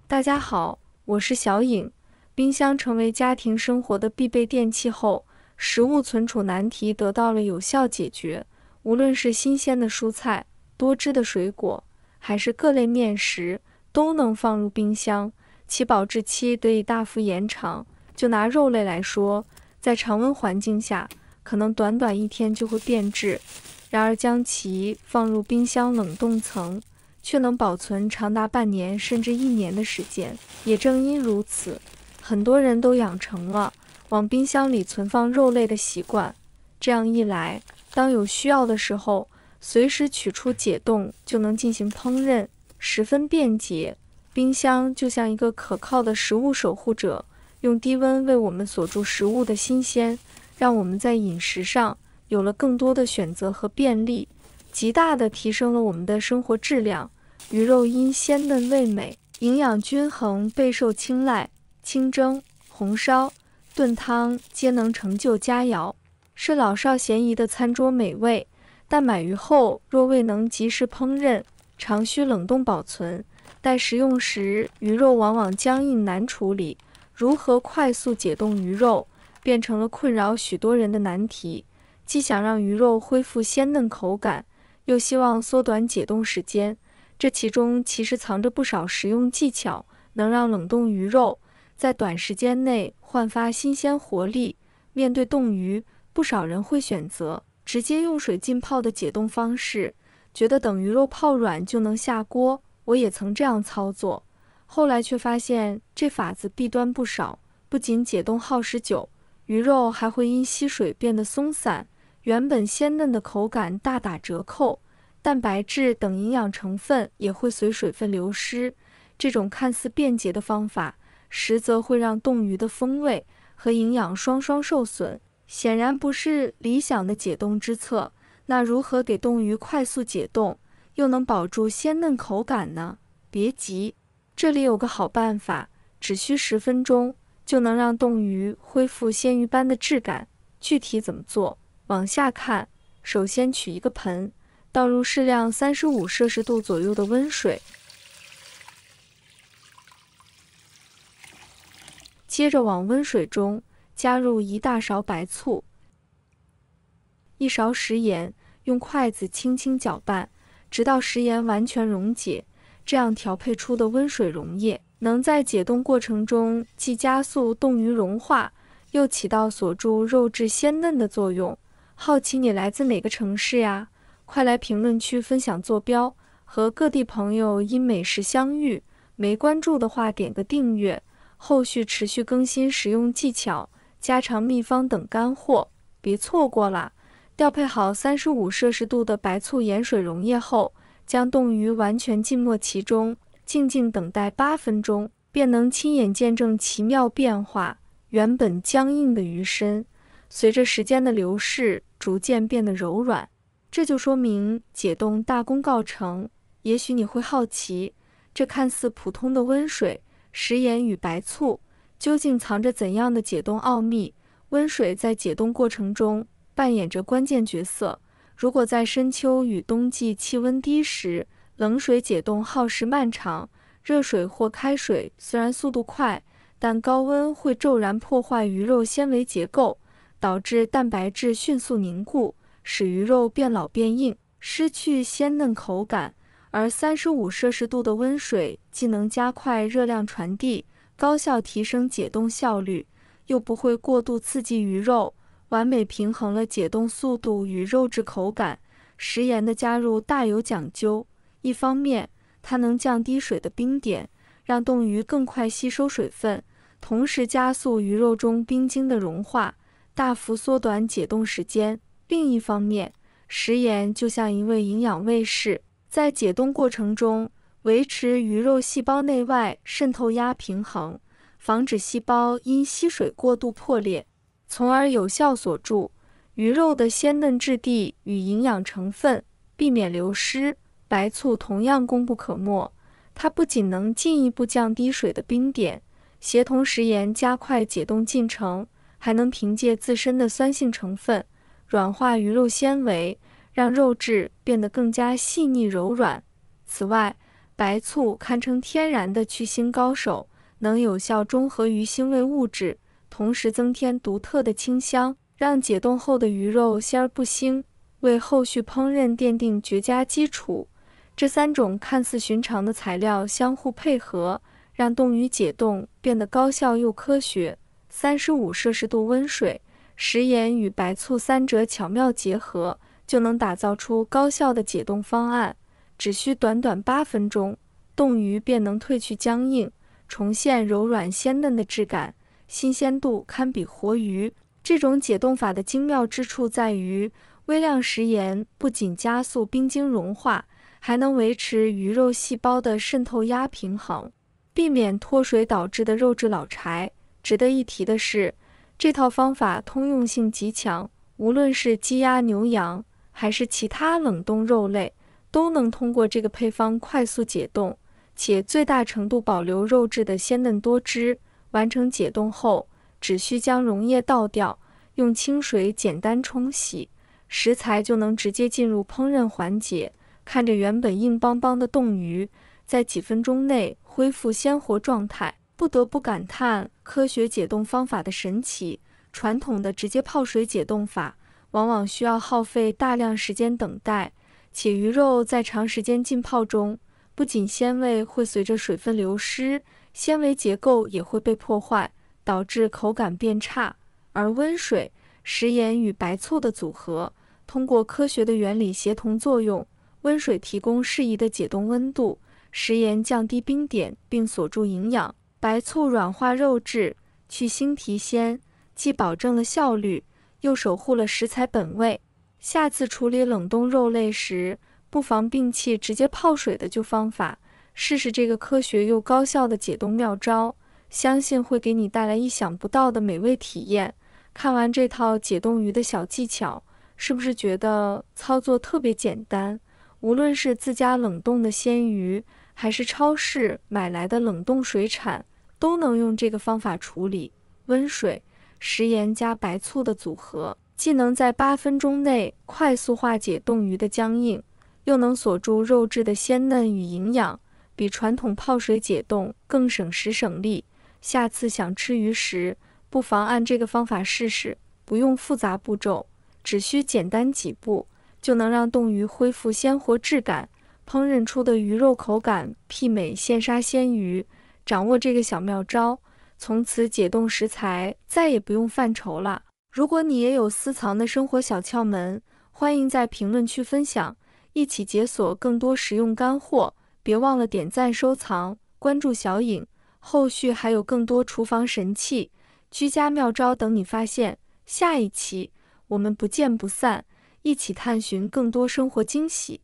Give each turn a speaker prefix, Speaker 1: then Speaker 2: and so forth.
Speaker 1: 大家好，我是小颖。冰箱成为家庭生活的必备电器后，食物存储难题得到了有效解决。无论是新鲜的蔬菜、多汁的水果，还是各类面食，都能放入冰箱，其保质期得以大幅延长。就拿肉类来说，在常温环境下，可能短短1天就会变质，然而将其放入冰箱冷冻层，却能保存长达半年甚至1年的时间。也正因如此，很多人都养成了往冰箱里存放肉类的习惯。这样一来，当有需要的时候，随时取出解冻就能进行烹饪，十分便捷。冰箱就像一个可靠的食物守护者，用低温为我们锁住食物的新鲜，让我们在饮食上有了更多的选择和便利，极大地提升了我们的生活质量。鱼肉因鲜嫩味美，营养均衡，备受青睐，清蒸、红烧、炖汤皆能成就佳肴，是老少咸宜的餐桌美味。但买鱼后若未能及时烹饪，常需冷冻保存，待食用时鱼肉往往僵硬难处理。如何快速解冻鱼肉，变成了困扰许多人的难题。既想让鱼肉恢复鲜嫩口感，又希望缩短解冻时间，这其中其实藏着不少实用技巧，能让冷冻鱼肉在短时间内焕发新鲜活力。面对冻鱼，不少人会选择直接用水浸泡的解冻方式，觉得等鱼肉泡软就能下锅。我也曾这样操作，后来却发现这法子弊端不少，不仅解冻耗时久，鱼肉还会因吸水变得松散，原本鲜嫩的口感大打折扣，蛋白质等营养成分也会随水分流失。这种看似便捷的方法，实则会让冻鱼的风味和营养双双受损，显然不是理想的解冻之策。那如何给冻鱼快速解冻，又能保住鲜嫩口感呢？别急，这里有个好办法，只需10分钟就能让冻鱼恢复鲜鱼般的质感。具体怎么做？往下看。首先取一个盆，倒入适量35摄氏度左右的温水，接着往温水中加入1大勺白醋、1勺食盐，用筷子轻轻搅拌，直到食盐完全溶解。这样调配出的温水溶液，能在解冻过程中既加速冻鱼融化，又起到锁住肉质鲜嫩的作用。好奇你来自哪个城市呀？快来评论区分享坐标，和各地朋友因美食相遇。没关注的话点个订阅，后续持续更新实用技巧、家常秘方等干货，别错过啦！调配好35摄氏度的白醋盐水溶液后，将冻鱼完全浸没其中，静静等待8分钟，便能亲眼见证奇妙变化。原本僵硬的鱼身，随着时间的流逝，逐渐变得柔软，这就说明解冻大功告成。也许你会好奇，这看似普通的温水、食盐与白醋，究竟藏着怎样的解冻奥秘？温水在解冻过程中扮演着关键角色。如果在深秋与冬季气温低时，冷水解冻耗时漫长，热水或开水虽然速度快，但高温会骤然破坏鱼肉纤维结构，导致蛋白质迅速凝固，使鱼肉变老变硬，失去鲜嫩口感。而35摄氏度的温水既能加快热量传递，高效提升解冻效率，又不会过度刺激鱼肉，完美平衡了解冻速度与肉质口感。食盐的加入大有讲究，一方面它能降低水的冰点，让冻鱼更快吸收水分，同时加速鱼肉中冰晶的融化，大幅缩短解冻时间。另一方面，食盐就像一位营养卫士，在解冻过程中维持鱼肉细胞内外渗透压平衡，防止细胞因吸水过度破裂，从而有效锁住鱼肉的鲜嫩质地与营养成分，避免流失。白醋同样功不可没，它不仅能进一步降低水的冰点，协同食盐加快解冻进程，还能凭借自身的酸性成分软化鱼肉纤维，让肉质变得更加细腻柔软。此外，白醋堪称天然的去腥高手，能有效中和鱼腥味物质，同时增添独特的清香，让解冻后的鱼肉鲜而不腥，为后续烹饪奠定绝佳基础。这3种看似寻常的材料相互配合，让冻鱼解冻变得高效又科学。35摄氏度温水、食盐与白醋3者巧妙结合，就能打造出高效的解冻方案。只需短短8分钟，冻鱼便能褪去僵硬，重现柔软鲜嫩的质感，新鲜度堪比活鱼。这种解冻法的精妙之处在于，微量食盐不仅加速冰晶融化，还能维持鱼肉细胞的渗透压平衡，避免脱水导致的肉质老柴。值得一提的是，这套方法通用性极强，无论是鸡鸭牛羊，还是其他冷冻肉类，都能通过这个配方快速解冻，且最大程度保留肉质的鲜嫩多汁。完成解冻后，只需将溶液倒掉，用清水简单冲洗，食材就能直接进入烹饪环节。看着原本硬邦邦的冻鱼，在几分钟内恢复鲜活状态，不得不感叹科学解冻方法的神奇。传统的直接泡水解冻法，往往需要耗费大量时间等待，且鱼肉在长时间浸泡中，不仅鲜味会随着水分流失，纤维结构也会被破坏，导致口感变差。而温水、食盐与白醋的组合，通过科学的原理协同作用，温水提供适宜的解冻温度，食盐降低冰点并锁住营养，白醋软化肉质，去腥提鲜，既保证了效率，又守护了食材本味。下次处理冷冻肉类时，不妨摒弃直接泡水的旧方法，试试这个科学又高效的解冻妙招，相信会给你带来意想不到的美味体验。看完这套解冻鱼的小技巧，是不是觉得操作特别简单？无论是自家冷冻的鲜鱼，还是超市买来的冷冻水产，都能用这个方法处理。温水、食盐加白醋的组合，既能在8分钟内快速化解冻鱼的僵硬，又能锁住肉质的鲜嫩与营养，比传统泡水解冻更省时省力。下次想吃鱼时，不妨按这个方法试试，不用复杂步骤，只需简单几步，就能让冻鱼恢复鲜活质感，烹饪出的鱼肉口感媲美现杀鲜鱼。掌握这个小妙招，从此解冻食材再也不用犯愁了。如果你也有私藏的生活小窍门，欢迎在评论区分享，一起解锁更多实用干货。别忘了点赞、收藏、关注小颖，后续还有更多厨房神器、居家妙招等你发现。下一期我们不见不散，一起探寻更多生活惊喜。